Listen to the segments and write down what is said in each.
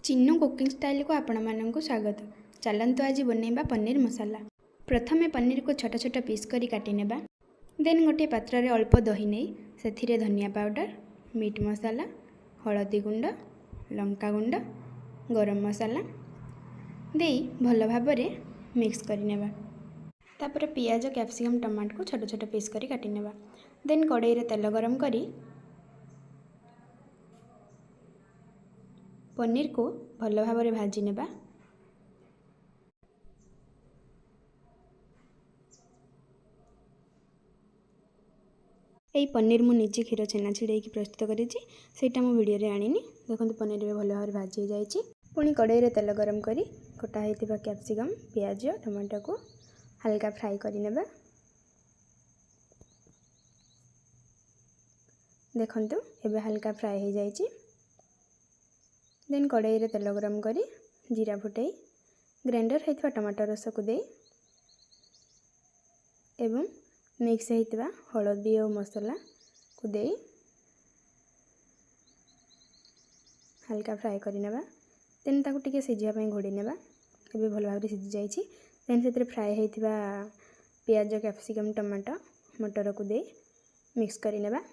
Chinnu cooking style को आपण मानक स्वागत। चलतु आज बनैबा पनीर मसाला। प्रथमे पनीर को छोट छोट पीस करी काटी नेबा। देन गोटे पात्र रे अल्प दही नहीं से धनिया पाउडर, मीट मसाला, हलदी गुंड, लंका गुंड, गरम मसाला दे भल भाव मिक्स करी नेबा। तापर पियाज, कैप्सिकम, टमाटर को छोट छोट पीस करी काटी नेबा। देन कड़ाई रे तेल गरम करी पनीर को भल भाव भाजी नेबा। यही पनीर मु निजे क्षीर छेना छिड़े प्रस्तुत करीटा मो वीडियो रे आनी। देखो पनीर भी भल भाव भाजी जाइए। पुणी कड़ाई रे तेल गरम करी कटा होता कैप्सिकम, पियाज, टमाटो को हल्का फ्राई करी नेबा। देखंतु एबे हल्का फ्राई हो जाइए। देन कड़ाई रे तेल गरम करी जीरा फुटाई ग्राइंडर होता टमाटर रस को दे एवं मिक्स होता हलदी और मसाला को दे हल्का फ्राई करी नेबा। देन ताकू टिके सिझापी घोड़ी नेबा। एबे भल भाव सिझी जाइए। देन से फ्राए होता पियाज, कैप्सिकम, टमाटो, मटर को दे मिक्स करी नेबा।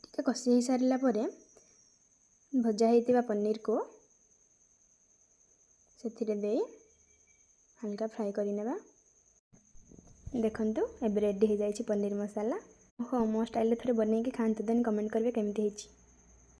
टिके कषि हो सारा पर भजा होता पनीर को से दे हल्का फ्राई करी नेबा। देखंतु एबे रेडी हो जाइए पनीर मसाला। हाँ, मो स्टाइल थे बनैकी खातु। देन कमेंट करेंगे केमती होइछि।